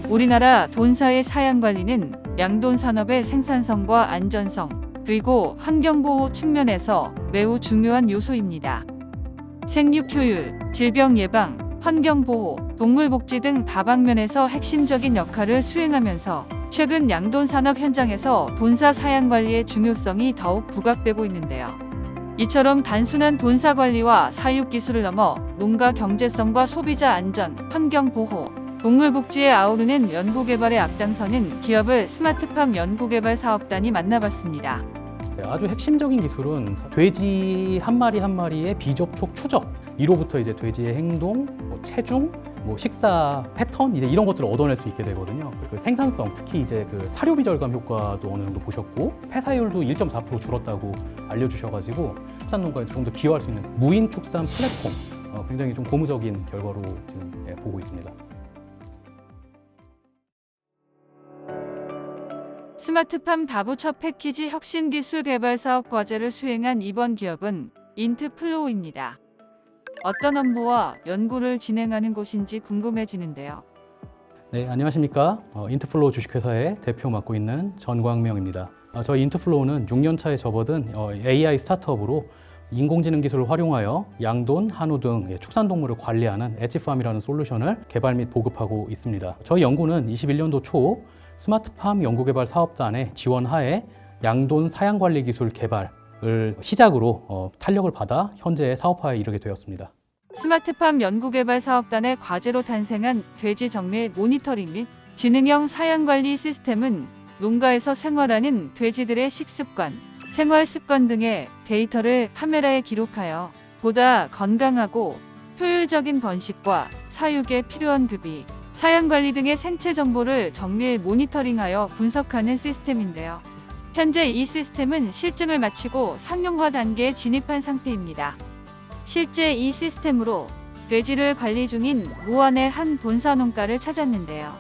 우리나라 돈사의 사양 관리는 양돈 산업의 생산성과 안전성, 그리고 환경보호 측면에서 매우 중요한 요소입니다. 생육 효율, 질병 예방, 환경보호, 동물복지 등 다방면에서 핵심적인 역할을 수행하면서 최근 양돈 산업 현장에서 돈사 사양 관리의 중요성이 더욱 부각되고 있는데요. 이처럼 단순한 돈사 관리와 사육 기술을 넘어 농가 경제성과 소비자 안전, 환경보호, 동물복지에 아우르는 연구개발에 앞장서는 기업을 스마트팜 연구개발 사업단이 만나봤습니다. 아주 핵심적인 기술은 돼지 한 마리 한 마리의 비접촉 추적, 이로부터 이제 돼지의 행동, 체중, 식사 패턴 이제 이런 것들을 얻어낼 수 있게 되거든요. 그 생산성, 특히 이제 그 사료비 절감 효과도 어느 정도 보셨고 폐사율도 1.4% 줄었다고 알려주셔가지고 축산농가에 좀 더 기여할 수 있는 무인 축산 플랫폼, 굉장히 좀 고무적인 결과로 지금 보고 있습니다. 스마트팜 다부처 패키지 혁신기술 개발 사업 과제를 수행한 이번 기업은 인트플로우입니다. 어떤 업무와 연구를 진행하는 곳인지 궁금해지는데요. 네, 안녕하십니까. 인트플로우 주식회사의 대표 맡고 있는 전광명입니다. 저희 인트플로우는 6년 차에 접어든 AI 스타트업으로 인공지능 기술을 활용하여 양돈, 한우 등 축산동물을 관리하는 엣지팜이라는 솔루션을 개발 및 보급하고 있습니다. 저희 연구는 21년도 초 스마트팜 연구개발 사업단의 지원하에 양돈 사양관리 기술 개발을 시작으로 탄력을 받아 현재 사업화에 이르게 되었습니다. 스마트팜 연구개발 사업단의 과제로 탄생한 돼지 정밀 모니터링 및 지능형 사양관리 시스템은 농가에서 생활하는 돼지들의 식습관, 생활습관 등의 데이터를 카메라에 기록하여 보다 건강하고 효율적인 번식과 사육에 필요한 급이, 사양관리 등의 생체 정보를 정밀 모니터링하여 분석하는 시스템인데요. 현재 이 시스템은 실증을 마치고 상용화 단계에 진입한 상태입니다. 실제 이 시스템으로 돼지를 관리 중인 무안의 한 본사 농가를 찾았는데요.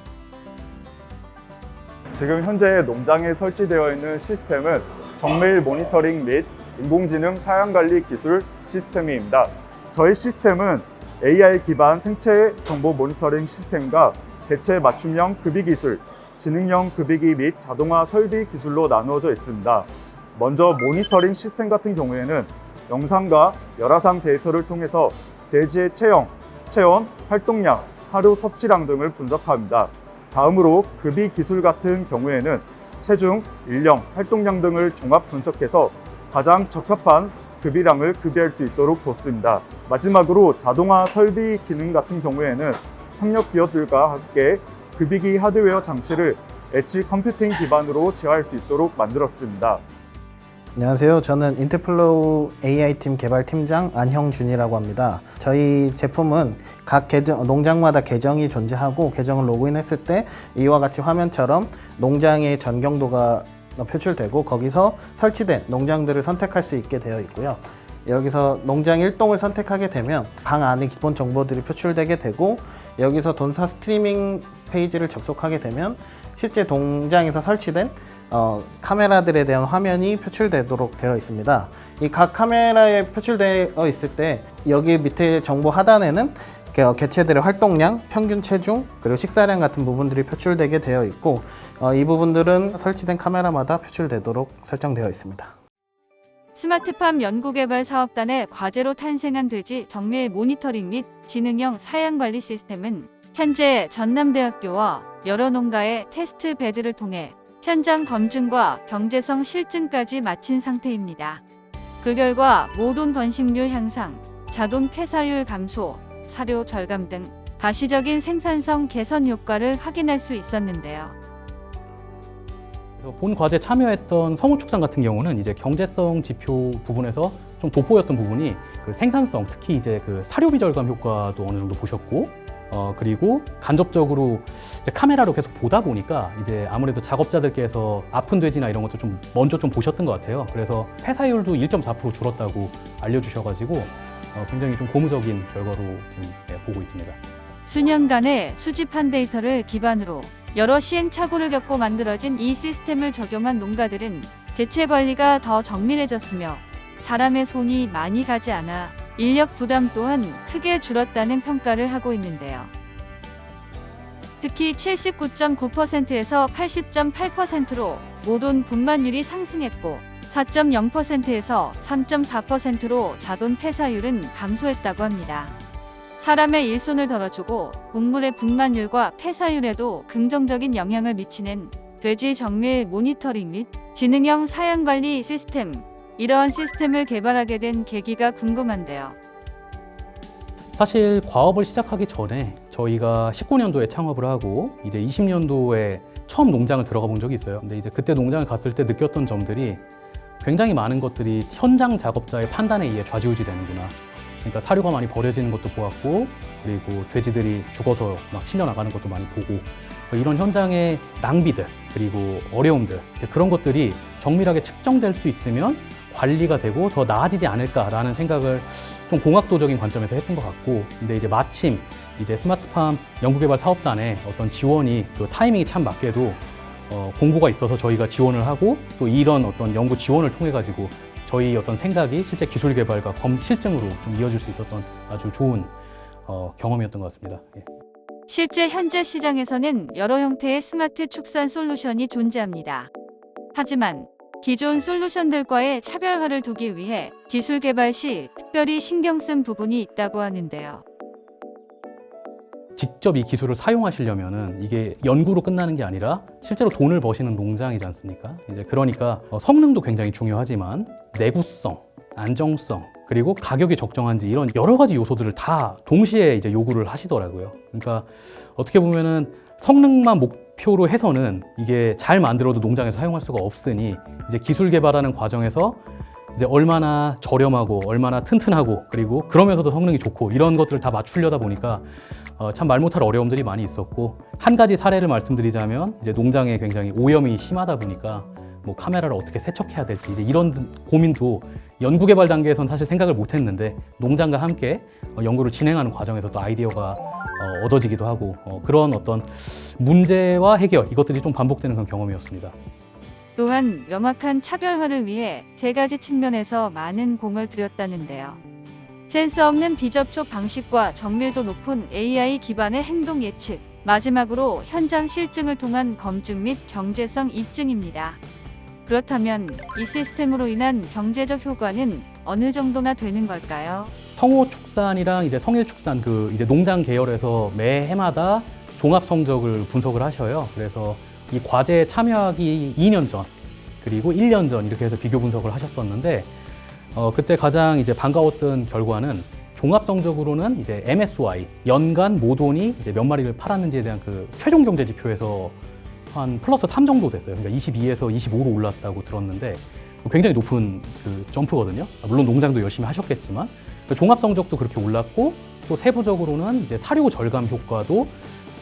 지금 현재 농장에 설치되어 있는 시스템은 정밀 모니터링 및 인공지능 사양관리 기술 시스템입니다. 저희 시스템은 AI 기반 생체 정보 모니터링 시스템과 대체 맞춤형 급이 기술, 지능형 급이기 및 자동화 설비 기술로 나누어져 있습니다. 먼저 모니터링 시스템 같은 경우에는 영상과 열화상 데이터를 통해서 돼지의 체형, 체온, 활동량, 사료 섭취량 등을 분석합니다. 다음으로 급이 기술 같은 경우에는 체중, 일령, 활동량 등을 종합 분석해서 가장 적합한 급이량을 급이할 수 있도록 돕습니다. 마지막으로 자동화 설비 기능 같은 경우에는 협력 기업들과 함께 급이기 하드웨어 장치를 엣지 컴퓨팅 기반으로 제어할 수 있도록 만들었습니다. 안녕하세요. 저는 인트플로우 AI팀 개발팀장 안형준이라고 합니다. 저희 제품은 각 농장마다 계정이 존재하고 계정을 로그인했을 때 이와 같이 화면처럼 농장의 전경도가 표출되고 거기서 설치된 농장들을 선택할 수 있게 되어 있고요. 여기서 농장 1동을 선택하게 되면 방 안에 기본 정보들이 표출되게 되고 여기서 돈사 스트리밍 페이지를 접속하게 되면 실제 농장에서 설치된 카메라들에 대한 화면이 표출되도록 되어 있습니다. 이 각 카메라에 표출되어 있을 때 여기 밑에 정보 하단에는 개체들의 활동량, 평균 체중, 그리고 식사량 같은 부분들이 표출되게 되어 있고 이 부분들은 설치된 카메라마다 표출되도록 설정되어 있습니다. 스마트팜 연구개발 사업단의 과제로 탄생한 돼지 정밀 모니터링 및 지능형 사양관리 시스템은 현재 전남대학교와 여러 농가의 테스트 배드를 통해 현장 검증과 경제성 실증까지 마친 상태입니다. 그 결과 모돈 번식률 향상, 자돈 폐사율 감소, 사료 절감 등 가시적인 생산성 개선 효과를 확인할 수 있었는데요. 본 과제 참여했던 성우축산 같은 경우는 이제 경제성 지표 부분에서 좀 돋보였던 부분이 그 생산성, 특히 이제 그 사료비 절감 효과도 어느 정도 보셨고, 그리고 간접적으로 이제 카메라로 계속 보다 보니까 이제 아무래도 작업자들께서 아픈 돼지나 이런 것도 좀 먼저 좀 보셨던 것 같아요. 그래서 폐사율도 1.4% 줄었다고 알려주셔가지고 굉장히 좀 고무적인 결과로 지금 보고 있습니다. 수년간의 수집한 데이터를 기반으로 여러 시행착오를 겪고 만들어진 이 시스템을 적용한 농가들은 개체 관리가 더 정밀해졌으며 사람의 손이 많이 가지 않아 인력 부담 또한 크게 줄었다는 평가를 하고 있는데요. 특히 79.9%에서 80.8%로 모돈 분만율이 상승했고 4.0%에서 3.4%로 자돈 폐사율은 감소했다고 합니다. 사람의 일손을 덜어주고 곡물의 분만율과 폐사율에도 긍정적인 영향을 미치는 돼지 정밀 모니터링 및 지능형 사양관리 시스템, 이러한 시스템을 개발하게 된 계기가 궁금한데요. 사실 과업을 시작하기 전에 저희가 19년도에 창업을 하고 이제 20년도에 처음 농장을 들어가 본 적이 있어요. 근데 이제 그때 농장을 갔을 때 느꼈던 점들이 굉장히 많은 것들이 현장 작업자의 판단에 의해 좌지우지 되는구나. 그러니까 사료가 많이 버려지는 것도 보았고, 그리고 돼지들이 죽어서 막 실려 나가는 것도 많이 보고, 이런 현장의 낭비들 그리고 어려움들, 이제 그런 것들이 정밀하게 측정될 수 있으면 관리가 되고 더 나아지지 않을까라는 생각을 좀 공학도적인 관점에서 했던 것 같고, 근데 이제 마침 이제 스마트팜 연구개발 사업단에 어떤 지원이 또 타이밍이 참 맞게도 공고가 있어서 저희가 지원을 하고, 또 이런 어떤 연구 지원을 통해 가지고 저희 어떤 생각이 실제 기술 개발과 실증으로 좀 이어질 수 있었던 아주 좋은 경험이었던 것 같습니다. 예. 실제 현재 시장에서는 여러 형태의 스마트 축산 솔루션이 존재합니다. 하지만 기존 솔루션들과의 차별화를 두기 위해 기술 개발 시 특별히 신경 쓴 부분이 있다고 하는데요. 직접 이 기술을 사용하시려면은 이게 연구로 끝나는 게 아니라 실제로 돈을 버시는 농장이지 않습니까? 이제 그러니까 성능도 굉장히 중요하지만 내구성, 안정성, 그리고 가격이 적정한지 이런 여러 가지 요소들을 다 동시에 이제 요구를 하시더라고요. 그러니까 어떻게 보면은 성능만 목표로 해서는 이게 잘 만들어도 농장에서 사용할 수가 없으니 이제 기술 개발하는 과정에서 이제 얼마나 저렴하고 얼마나 튼튼하고 그리고 그러면서도 성능이 좋고 이런 것들을 다 맞추려다 보니까 참 말 못할 어려움들이 많이 있었고, 한 가지 사례를 말씀드리자면 이제 농장에 굉장히 오염이 심하다 보니까 뭐 카메라를 어떻게 세척해야 될지 이제 이런 고민도 연구 개발 단계에선 사실 생각을 못 했는데 농장과 함께 연구를 진행하는 과정에서 또 아이디어가 얻어지기도 하고 그런 어떤 문제와 해결 이것들이 좀 반복되는 그런 경험이었습니다. 또한 명확한 차별화를 위해 세 가지 측면에서 많은 공을 들였다는데요. 센서 없는 비접촉 방식과 정밀도 높은 AI 기반의 행동 예측, 마지막으로 현장 실증을 통한 검증 및 경제성 입증입니다. 그렇다면 이 시스템으로 인한 경제적 효과는 어느 정도나 되는 걸까요? 성호 축산이랑 이제 성일 축산 그 이제 농장 계열에서 매 해마다 종합 성적을 분석을 하셔요. 그래서 이 과제에 참여하기 2년 전 그리고 1년 전 이렇게 해서 비교 분석을 하셨었는데 그때 가장 이제 반가웠던 결과는 종합 성적으로는 이제 MSY 연간 모돈이 이제 몇 마리를 팔았는지에 대한 그 최종 경제 지표에서 한 플러스 3 정도 됐어요. 그러니까 22에서 25로 올랐다고 들었는데 굉장히 높은 그 점프거든요. 물론 농장도 열심히 하셨겠지만 종합 성적도 그렇게 올랐고 또 세부적으로는 이제 사료 절감 효과도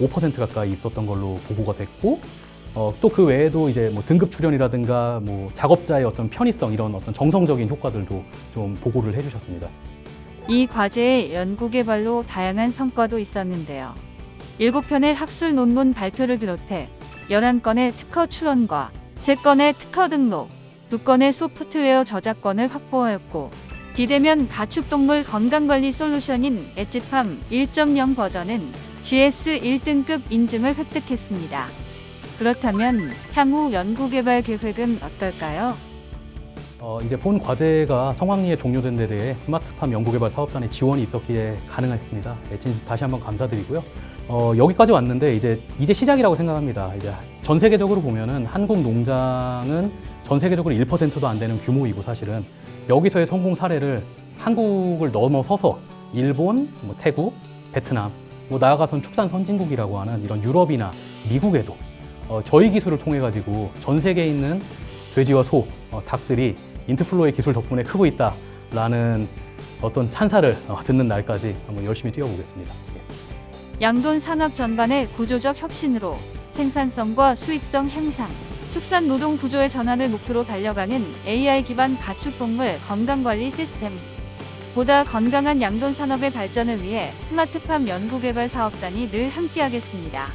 5% 가까이 있었던 걸로 보고가 됐고 또 그 외에도 이제 뭐 등급 출연이라든가 뭐 작업자의 어떤 편의성 이런 어떤 정성적인 효과들도 좀 보고를 해주셨습니다. 이 과제의 연구 개발로 다양한 성과도 있었는데요. 7편의 학술 논문 발표를 비롯해 11건의 특허 출원과 3건의 특허 등록, 2건의 소프트웨어 저작권을 확보하였고 비대면 가축동물 건강관리 솔루션인 엣지팜 1.0 버전은 GS 1등급 인증을 획득했습니다. 그렇다면 향후 연구개발 계획은 어떨까요? 이제 본 과제가 성황리에 종료된 데 대해 스마트팜 연구개발 사업단의 지원이 있었기에 가능했습니다. 다시 한번 감사드리고요. 여기까지 왔는데 이제 시작이라고 생각합니다. 이제 전 세계적으로 보면은 한국 농장은 전 세계적으로 1%도 안 되는 규모이고 사실은 여기서의 성공 사례를 한국을 넘어서서 일본, 뭐 태국, 베트남, 뭐 나아가선 축산 선진국이라고 하는 이런 유럽이나 미국에도 저희 기술을 통해 가지고 전 세계에 있는 돼지와 소, 닭들이 인트플로우의 기술 덕분에 크고 있다라는 어떤 찬사를 듣는 날까지 한번 열심히 뛰어보겠습니다. 양돈 산업 전반의 구조적 혁신으로 생산성과 수익성 향상, 축산 노동 구조의 전환을 목표로 달려가는 AI 기반 가축동물 건강관리 시스템. 보다 건강한 양돈 산업의 발전을 위해 스마트팜 연구개발 사업단이 늘 함께하겠습니다.